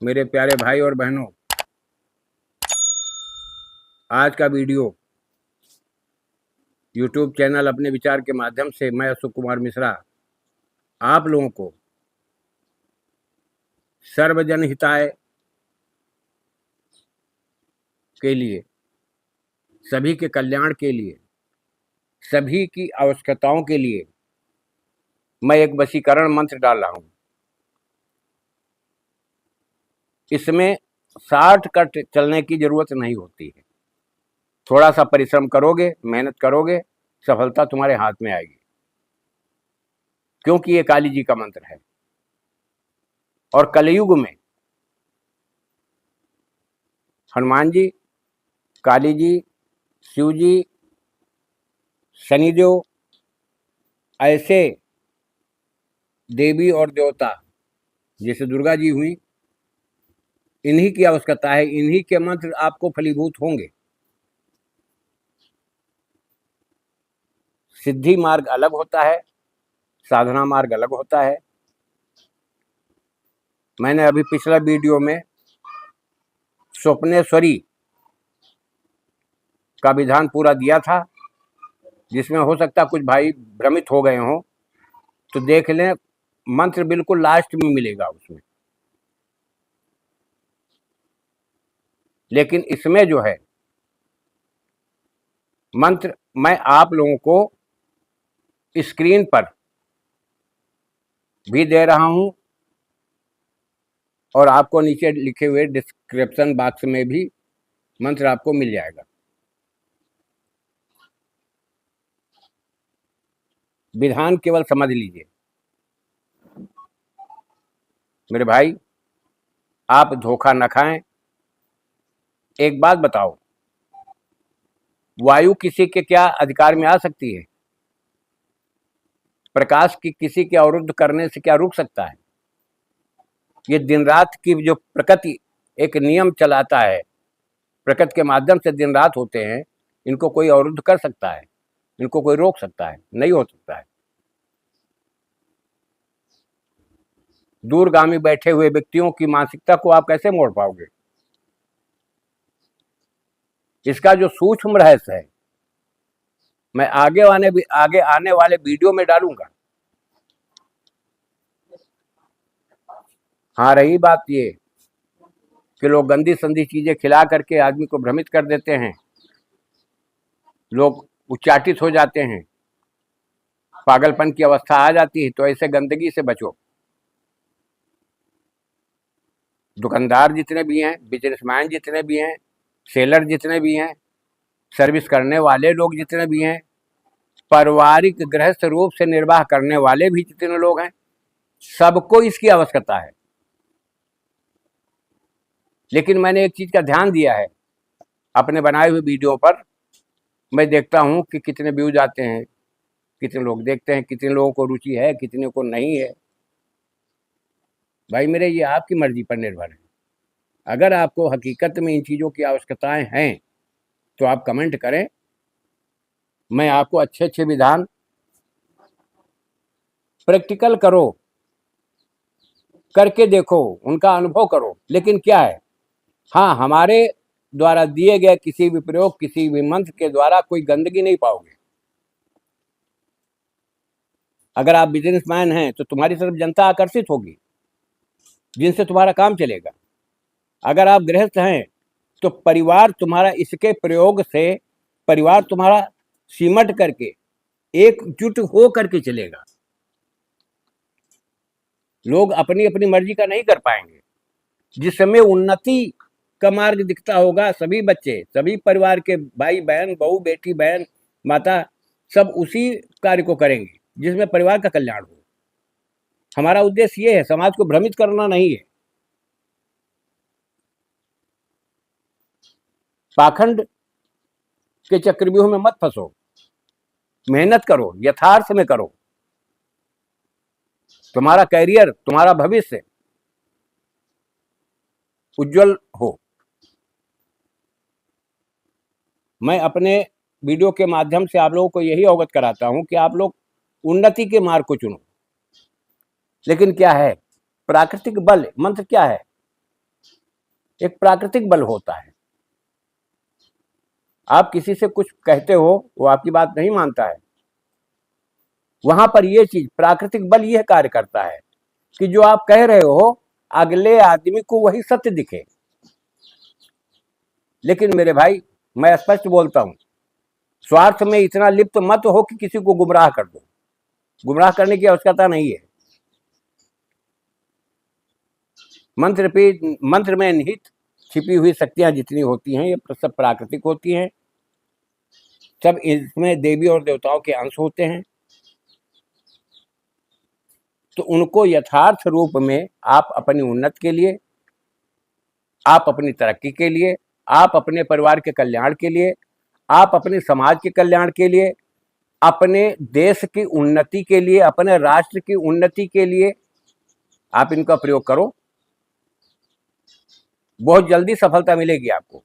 मेरे प्यारे भाई और बहनों, आज का वीडियो YouTube चैनल अपने विचार के माध्यम से मैं अशोक कुमार मिश्रा आप लोगों को सर्वजन हिताय के लिए, सभी के कल्याण के लिए, सभी की आवश्यकताओं के लिए मैं एक वशीकरण मंत्र डाल रहा हूं। इसमें शॉर्टकट चलने की जरूरत नहीं होती है। थोड़ा सा परिश्रम करोगे, मेहनत करोगे, सफलता तुम्हारे हाथ में आएगी, क्योंकि ये काली जी का मंत्र है। और कलयुग में हनुमान जी, काली जी, शिव जी, शनिदेव, ऐसे देवी और देवता जैसे दुर्गा जी हुई, इन्हीं की आवश्यकता है। इन्हीं के मंत्र आपको फलीभूत होंगे। सिद्धि मार्ग अलग होता है, साधना मार्ग अलग होता है। मैंने अभी पिछला वीडियो में स्वप्नेश्वरी का विधान पूरा दिया था, जिसमें हो सकता कुछ भाई भ्रमित हो गए हों, तो देख लें। मंत्र बिल्कुल लास्ट में मिलेगा उसमें। लेकिन इसमें जो है मंत्र, मैं आप लोगों को स्क्रीन पर भी दे रहा हूं और आपको नीचे लिखे हुए डिस्क्रिप्शन बॉक्स में भी मंत्र आपको मिल जाएगा। विधान केवल समझ लीजिए। मेरे भाई, आप धोखा न खाएं। एक बात बताओ, वायु किसी के क्या अधिकार में आ सकती है? प्रकाश की किसी के अवरुद्ध करने से क्या रुक सकता है? ये दिन रात की जो प्रकृति एक नियम चलाता है, प्रकृति के माध्यम से दिन रात होते हैं, इनको कोई अवरुद्ध कर सकता है? इनको कोई रोक सकता है? नहीं हो सकता है। दूरगामी बैठे हुए व्यक्तियों की मानसिकता को आप कैसे मोड़ पाओगे? इसका जो सूक्ष्म रहस्य है, मैं आगे आने वाले वीडियो में डालूंगा। हाँ, रही बात ये कि लोग गंदी संदी चीजें खिला करके आदमी को भ्रमित कर देते हैं, लोग उच्चाटित हो जाते हैं, पागलपन की अवस्था आ जाती है। तो ऐसे गंदगी से बचो। दुकानदार जितने भी हैं, बिजनेसमैन जितने भी हैं, सेलर जितने भी हैं, सर्विस करने वाले लोग जितने भी हैं, पारिवारिक गृहस्थ रूप से निर्वाह करने वाले भी जितने लोग हैं, सबको इसकी आवश्यकता है। लेकिन मैंने एक चीज का ध्यान दिया है, अपने बनाए हुए वीडियो पर मैं देखता हूं कि कितने व्यूज आते हैं, कितने लोग देखते हैं, कितने लोगों को रुचि है, कितने को नहीं है। भाई मेरे, ये आपकी मर्जी पर निर्भर है। अगर आपको हकीकत में इन चीज़ों की आवश्यकताएं हैं तो आप कमेंट करें। मैं आपको अच्छे अच्छे विधान प्रैक्टिकल करो, करके देखो, उनका अनुभव करो। लेकिन क्या है, हाँ, हमारे द्वारा दिए गए किसी भी प्रयोग, किसी भी मंत्र के द्वारा कोई गंदगी नहीं पाओगे। अगर आप बिजनेसमैन हैं तो तुम्हारी तरफ जनता आकर्षित होगी, जिनसे तुम्हारा काम चलेगा। अगर आप गृहस्थ हैं तो परिवार तुम्हारा इसके प्रयोग से, परिवार तुम्हारा सिमट करके एकजुट हो करके चलेगा। लोग अपनी अपनी मर्जी का नहीं कर पाएंगे। जिस समय उन्नति का मार्ग दिखता होगा, सभी बच्चे, सभी परिवार के भाई बहन, बहू बेटी, बहन माता, सब उसी कार्य को करेंगे जिसमें परिवार का कल्याण हो। हमारा उद्देश्य ये है, समाज को भ्रमित करना नहीं है। पाखंड के चक्रव्यूह में मत फंसो, मेहनत करो, यथार्थ में करो। तुम्हारा कैरियर, तुम्हारा भविष्य उज्जवल हो। मैं अपने वीडियो के माध्यम से आप लोगों को यही अवगत कराता हूं कि आप लोग उन्नति के मार्ग को चुनो। लेकिन क्या है, प्राकृतिक बल मंत्र क्या है? एक प्राकृतिक बल होता है। आप किसी से कुछ कहते हो, वो आपकी बात नहीं मानता है, वहां पर ये चीज प्राकृतिक बल यह कार्य करता है कि जो आप कह रहे हो अगले आदमी को वही सत्य दिखे। लेकिन मेरे भाई, मैं स्पष्ट बोलता हूं, स्वार्थ में इतना लिप्त मत हो कि किसी को गुमराह कर दो। गुमराह करने की आवश्यकता नहीं है। मंत्र में निहित छिपी हुई शक्तियां जितनी होती हैं, ये सब प्राकृतिक होती हैं। सब इसमें देवी और देवताओं के अंश होते हैं। तो उनको यथार्थ रूप में आप अपनी उन्नति के लिए, आप अपनी तरक्की के लिए, आप अपने परिवार के कल्याण के लिए, आप अपने समाज के कल्याण के लिए, अपने देश की उन्नति के लिए, अपने राष्ट्र की उन्नति के लिए आप इनका प्रयोग करो। बहुत जल्दी सफलता मिलेगी आपको।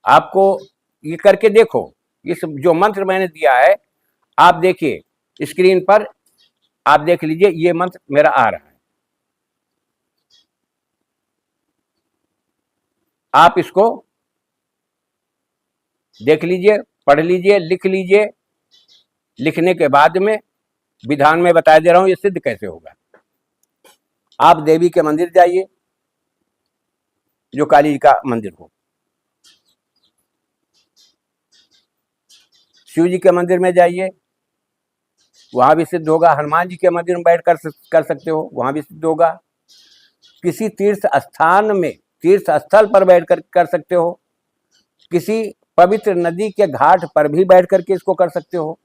आपको ये करके देखो। इस जो मंत्र मैंने दिया है, आप देखिए स्क्रीन पर, आप देख लीजिए, ये मंत्र मेरा आ रहा है। आप इसको देख लीजिए, पढ़ लीजिए, लिख लीजिए। लिखने के बाद में विधान में बता दे रहा हूं ये सिद्ध कैसे होगा। आप देवी के मंदिर जाइए, जो काली जी का मंदिर हो, शिव जी के मंदिर में जाइए, वहां भी सिद्ध होगा। हनुमान जी के मंदिर में बैठ कर सकते हो, वहां भी सिद्ध होगा। किसी तीर्थ स्थान में, तीर्थ स्थल पर बैठ कर सकते हो। किसी पवित्र नदी के घाट पर भी बैठ करके इसको कर सकते हो।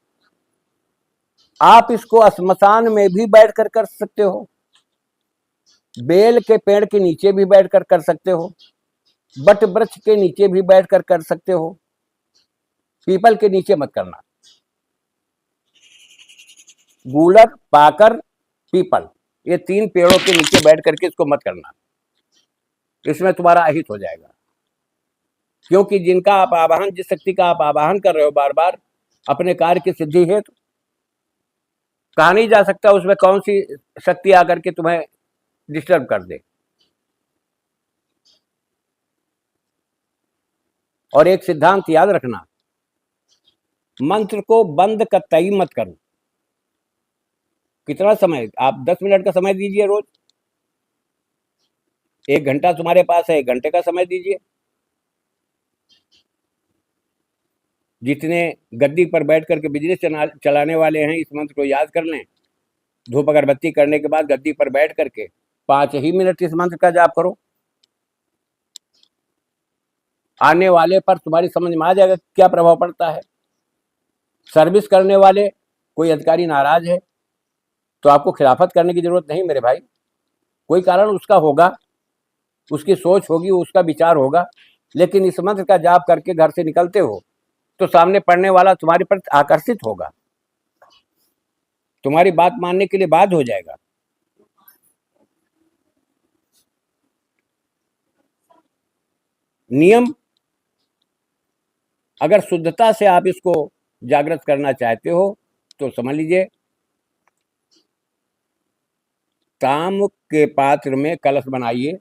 आप इसको श्मशान में भी बैठ कर सकते हो। बेल के पेड़ के नीचे भी बैठ कर सकते हो। बट वृक्ष के नीचे भी बैठ कर सकते हो। पीपल के नीचे मत करना। गूलर, पाकर, पीपल, ये 3 पेड़ों के नीचे बैठ करके इसको मत करना। इसमें तुम्हारा अहित हो जाएगा। क्योंकि जिनका आप आवाहन, जिस शक्ति का आप आवाहन कर रहे हो बार बार अपने कार्य की सिद्धि हेतु, कहा नहीं जा सकता उसमें कौन सी शक्ति आकर के तुम्हें डिस्टर्ब कर दे। और एक सिद्धांत याद रखना, मंत्र को बंद कतई मत करो। कितना समय? आप 10 मिनट का समय दीजिए रोज। 1 घंटा तुम्हारे पास है, 1 घंटे का समय दीजिए। जितने गद्दी पर बैठ करके बिजनेस चलाने वाले हैं, इस मंत्र को याद कर लें। धूप अगरबत्ती करने के बाद गद्दी पर बैठ करके 5 ही मिनट इस मंत्र का जाप करो। आने वाले पर तुम्हारी समझ में आ जाएगा क्या प्रभाव पड़ता है। सर्विस करने वाले कोई अधिकारी नाराज है तो आपको खिलाफत करने की जरूरत नहीं मेरे भाई। कोई कारण उसका होगा, उसकी सोच होगी, उसका विचार होगा। लेकिन इस मंत्र का जाप करके घर से निकलते हो तो सामने पढ़ने वाला तुम्हारे प्रति आकर्षित होगा, तुम्हारी बात मानने के लिए बाध्य हो जाएगा। नियम, अगर शुद्धता से आप इसको जागृत करना चाहते हो तो समझ लीजिए, ताम के पात्र में कलश बनाइए,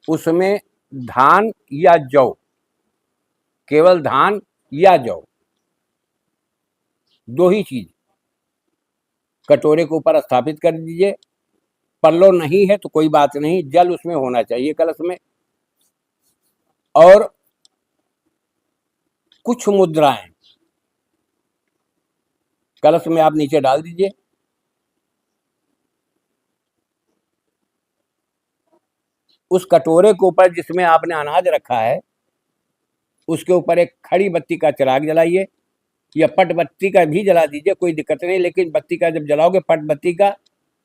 उसमें धान या जौ, केवल धान या जौ, 2 ही चीज कटोरे के ऊपर स्थापित कर दीजिए। पल्लो नहीं है तो कोई बात नहीं, जल उसमें होना चाहिए कलश में। और कुछ मुद्राएं कलश में आप नीचे डाल दीजिए। उस कटोरे के ऊपर जिसमें आपने अनाज रखा है, उसके ऊपर एक खड़ी बत्ती का चिराग जलाइए, या पट बत्ती का भी जला दीजिए, कोई दिक्कत नहीं। लेकिन बत्ती का जब जलाओगे, पट बत्ती का,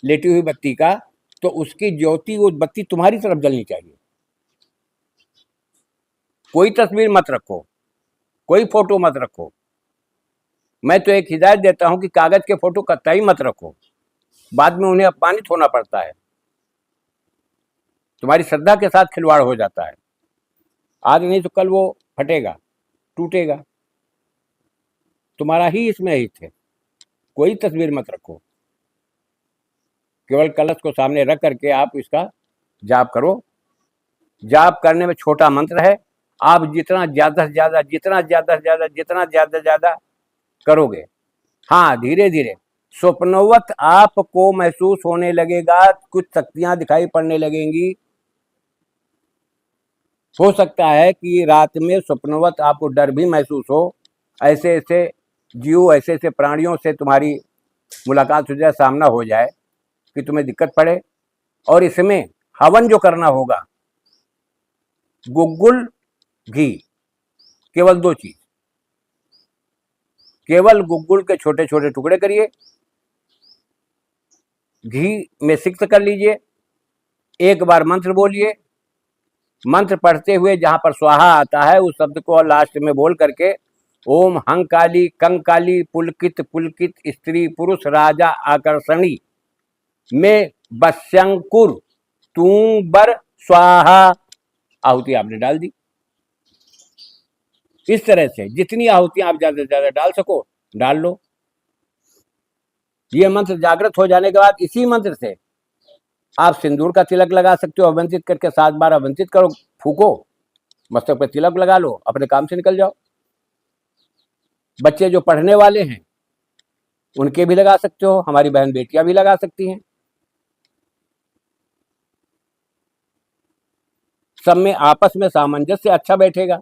लेटी हुई बत्ती का, तो उसकी ज्योति, वो बत्ती तुम्हारी तरफ जलनी चाहिए। कोई तस्वीर मत रखो, कोई फोटो मत रखो। मैं तो एक हिदायत देता हूं कि कागज के फोटो कतई मत रखो, बाद में उन्हें अपमानित होना पड़ता है, तुम्हारी श्रद्धा के साथ खिलवाड़ हो जाता है। आज नहीं तो कल वो फटेगा, टूटेगा। तुम्हारा ही इसमें हित है। कोई तस्वीर मत रखो। केवल कलश को सामने रख करके आप इसका जाप करो। जाप करने में छोटा मंत्र है, आप जितना ज़्यादा से ज़्यादा, जितना ज़्यादा से ज़्यादा, जितना ज़्यादा से ज़्यादा करोगे, हाँ, धीरे धीरे स्वप्नवत आपको महसूस होने लगेगा, कुछ शक्तियां दिखाई पड़ने लगेंगी। हो सकता है कि रात में स्वप्नवत आपको डर भी महसूस हो, ऐसे ऐसे जीव, ऐसे ऐसे प्राणियों से तुम्हारी मुलाकात हो जाए, सामना हो जाए कि तुम्हें दिक्कत पड़े। और इसमें हवन जो करना होगा, गुग्गुल, घी, केवल 2 चीज, केवल गुग्गुल के छोटे छोटे टुकड़े करिए, घी में सिक्त कर लीजिए, एक बार मंत्र बोलिए, मंत्र पढ़ते हुए जहां पर स्वाहा आता है उस शब्द को लास्ट में बोल करके ओम हंकाली कंकाली पुलकित पुलकित स्त्री पुरुष राजा आकर्षणी में बशंकुर तूबर स्वाहा आहुति आपने डाल दी। इस तरह से जितनी आहुतियां आप ज्यादा से ज्यादा डाल सको डाल लो। ये मंत्र जागृत हो जाने के बाद इसी मंत्र से आप सिंदूर का तिलक लगा सकते हो, अवंतित करके 7 बार अवंतित करो, फूको, मस्तक पे तिलक लगा लो, अपने काम से निकल जाओ। बच्चे जो पढ़ने वाले हैं उनके भी लगा सकते हो, हमारी बहन बेटियां भी लगा सकती हैं। सब में आपस में सामंजस्य अच्छा बैठेगा,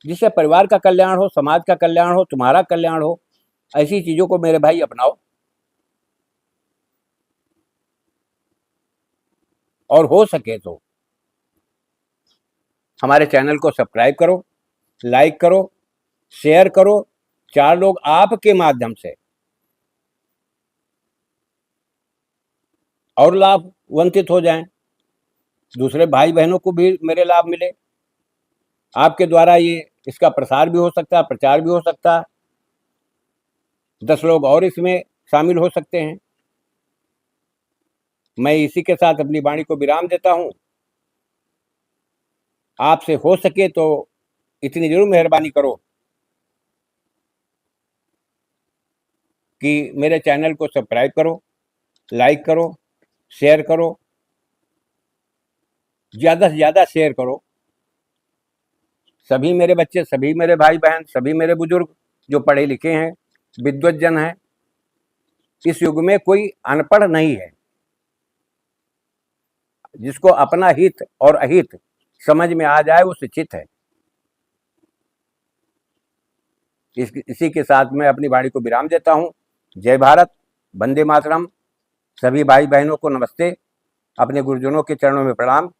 जिससे परिवार का कल्याण हो, समाज का कल्याण हो, तुम्हारा कल्याण हो। ऐसी चीजों को मेरे भाई अपनाओ, और हो सके तो हमारे चैनल को सब्सक्राइब करो, लाइक करो, शेयर करो, 4 लोग आपके माध्यम से और लाभ वंचित हो जाएं, दूसरे भाई बहनों को भी मेरे लाभ मिले। आपके द्वारा ये इसका प्रसार भी हो सकता है, प्रचार भी हो सकता है, 10 लोग और इसमें शामिल हो सकते हैं। मैं इसी के साथ अपनी वाणी को विराम देता हूं। आपसे हो सके तो इतनी जरूर मेहरबानी करो कि मेरे चैनल को सब्सक्राइब करो, लाइक करो, शेयर करो, ज़्यादा से ज़्यादा शेयर करो। सभी मेरे बच्चे, सभी मेरे भाई बहन, सभी मेरे बुजुर्ग जो पढ़े लिखे हैं, विद्वज्जन हैं, इस युग में कोई अनपढ़ नहीं है। जिसको अपना हित और अहित समझ में आ जाए वो शिक्षित है। इसी के साथ मैं अपनी वाणी को विराम देता हूँ। जय भारत, वंदे मातरम। सभी भाई बहनों को नमस्ते, अपने गुरुजनों के चरणों में प्रणाम।